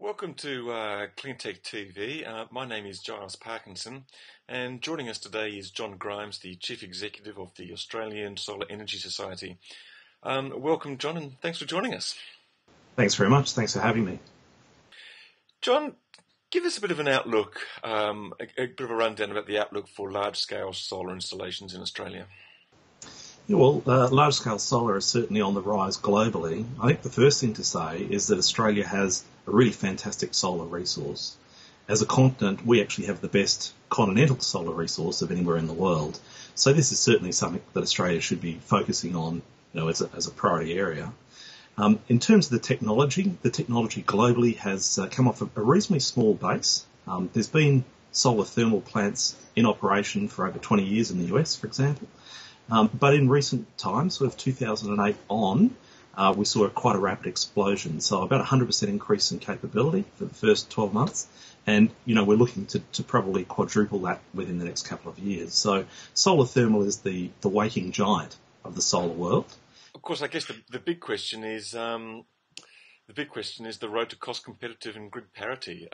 Welcome to CleantechTV. My name is Giles Parkinson, and joining us today is John Grimes, the Chief Executive of the Australian Solar Energy Society. Welcome, John, and thanks for joining us. Thanks very much. Thanks for having me. John, give us a bit of an outlook, a bit of a rundown about the outlook for large-scale solar installations in Australia. Yeah, well, large-scale solar is certainly on the rise globally. I think the first thing to say is that Australia has a really fantastic solar resource. As a continent, we actually have the best continental solar resource of anywhere in the world. So this is certainly something that Australia should be focusing on, as a priority area. In terms of the technology globally has come off a reasonably small base. There's been solar thermal plants in operation for over 20 years in the US, for example. But in recent times, sort of 2008 on, we saw quite a rapid explosion. So about 100% increase in capability for the first 12 months. And, we're looking to probably quadruple that within the next couple of years. So solar thermal is the waking giant of the solar world. Of course, I guess the big question is the road to cost competitive and grid parity.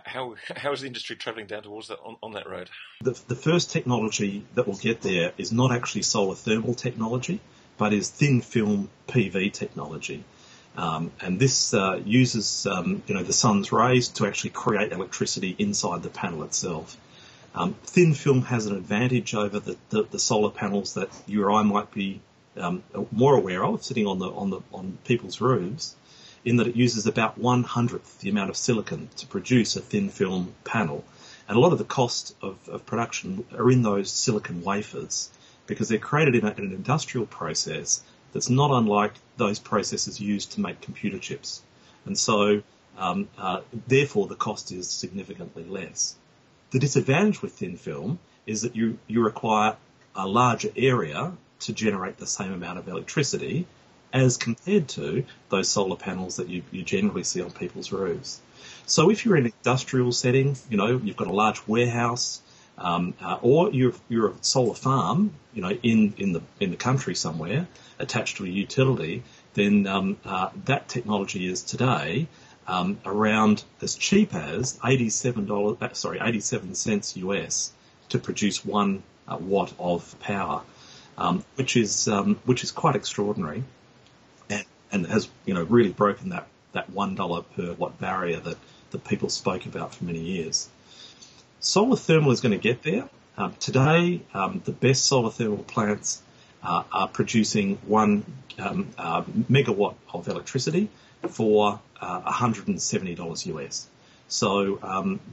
How is the industry travelling down towards that on that road? The first technology that will get there is not actually solar thermal technology, but is thin film PV technology. And this uses the sun's rays to actually create electricity inside the panel itself. Thin film has an advantage over the solar panels that you or I might be more aware of sitting on people's roofs, in that it uses about 1/100th the amount of silicon to produce a thin film panel. And a lot of the cost of production are in those silicon wafers, because they're created in an industrial process that's not unlike those processes used to make computer chips. And so, therefore, the cost is significantly less. The disadvantage with thin film is that you require a larger area to generate the same amount of electricity as compared to those solar panels that you generally see on people's roofs. So if you're in an industrial setting, you've got a large warehouse, or you're a solar farm, in the country somewhere attached to a utility, then that technology is today around as cheap as $87 cents US to produce 1 watt of power, which is quite extraordinary. And has really broken that $1 per watt barrier that people spoke about for many years. Solar thermal is going to get there. Today, the best solar thermal plants are producing 1 megawatt of electricity for $170 US. So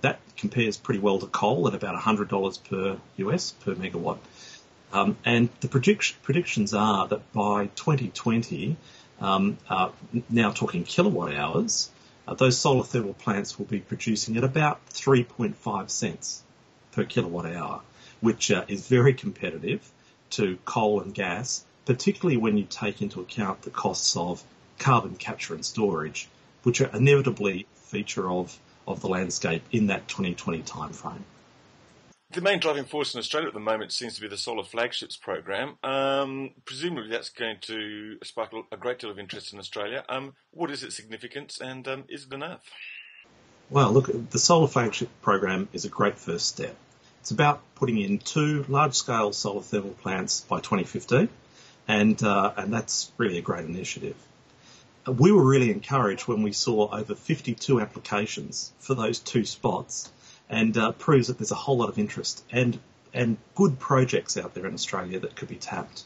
that compares pretty well to coal at about $100 per US per megawatt. And the predictions are that by 2020, now talking kilowatt hours, those solar thermal plants will be producing at about 3.5 cents per kilowatt hour, which is very competitive to coal and gas, particularly when you take into account the costs of carbon capture and storage, which are inevitably a feature of the landscape in that 2020 timeframe. The main driving force in Australia at the moment seems to be the Solar Flagships program. Presumably that's going to spark a great deal of interest in Australia. What is its significance, and is it enough? Well, look, the Solar Flagship program is a great first step. It's about putting in 2 large-scale solar thermal plants by 2015, and that's really a great initiative. We were really encouraged when we saw over 52 applications for those 2 spots, and proves that there's a whole lot of interest and good projects out there in Australia that could be tapped.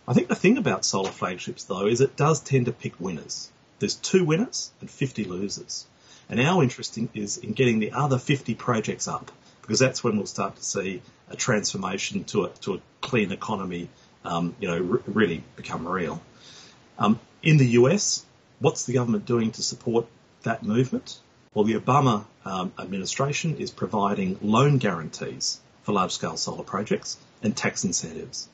I think the thing about solar flagships, though, is it does tend to pick winners. There's 2 winners and 50 losers. And our interest is in getting the other 50 projects up, because that's when we'll start to see a transformation to a clean economy, really become real. In the US, what's the government doing to support that movement? Well, the Obama administration is providing loan guarantees for large-scale solar projects and tax incentives.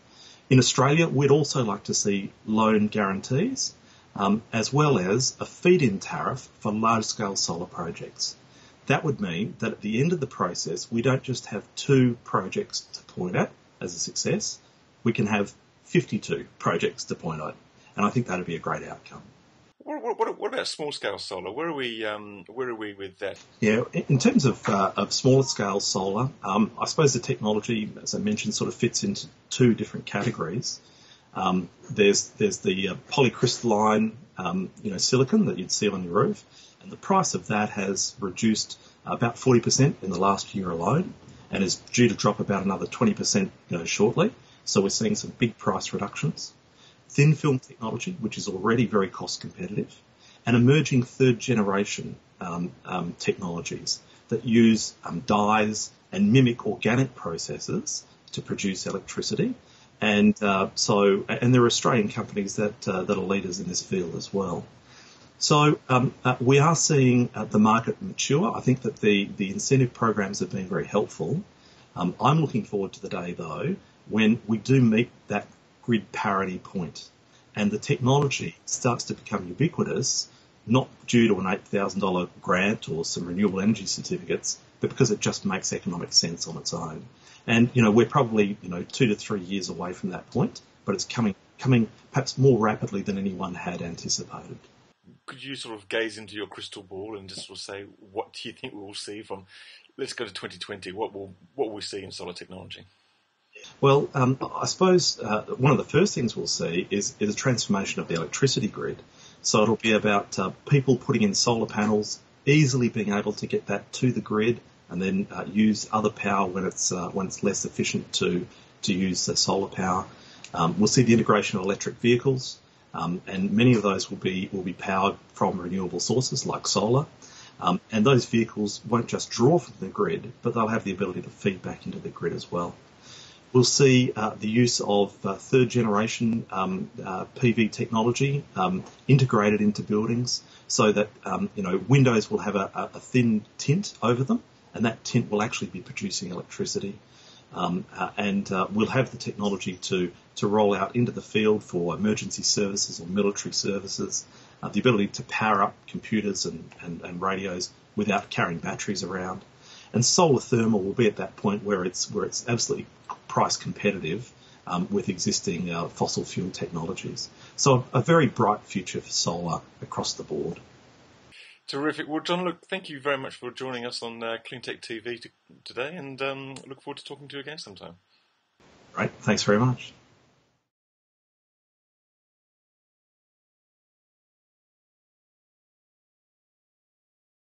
In Australia, we'd also like to see loan guarantees, as well as a feed-in tariff for large-scale solar projects. That would mean that at the end of the process, we don't just have 2 projects to point at as a success, we can have 52 projects to point at. And I think that'd be a great outcome. What about small-scale solar? Where are we with that? Yeah, in terms of smaller scale solar, I suppose the technology, as I mentioned, sort of fits into two different categories. There's the polycrystalline, silicon that you'd see on your roof, and the price of that has reduced about 40% in the last year alone, and is due to drop about another 20%, shortly. So we're seeing some big price reductions. Thin film technology, which is already very cost competitive, and emerging third generation technologies that use dyes and mimic organic processes to produce electricity. And and there are Australian companies that are leaders in this field as well. So we are seeing the market mature. I think that the incentive programs have been very helpful. I'm looking forward to the day, though, when we do meet that grid parity point and the technology starts to become ubiquitous, not due to an $8,000 grant or some renewable energy certificates, but because it just makes economic sense on its own. And, we're probably, 2 to 3 years away from that point, but it's coming perhaps more rapidly than anyone had anticipated. Could you sort of gaze into your crystal ball and just sort of say, what do you think we will see from, let's go to 2020, what will we see in solar technology? Well, I suppose one of the first things we'll see is a transformation of the electricity grid. So it'll be about people putting in solar panels, easily being able to get that to the grid, and then use other power when it's less efficient to use the solar power. We'll see the integration of electric vehicles, and many of those will be powered from renewable sources like solar. And those vehicles won't just draw from the grid, but they'll have the ability to feed back into the grid as well. We'll see the use of third generation PV technology integrated into buildings, so that windows will have a thin tint over them, and that tint will actually be producing electricity. And we'll have the technology to roll out into the field for emergency services or military services, the ability to power up computers and radios without carrying batteries around. And solar thermal will be at that point where it's absolutely price competitive with existing fossil fuel technologies. So a very bright future for solar across the board. Terrific. Well, John, look, thank you very much for joining us on CleantechTV today, and look forward to talking to you again sometime. Great. Thanks very much.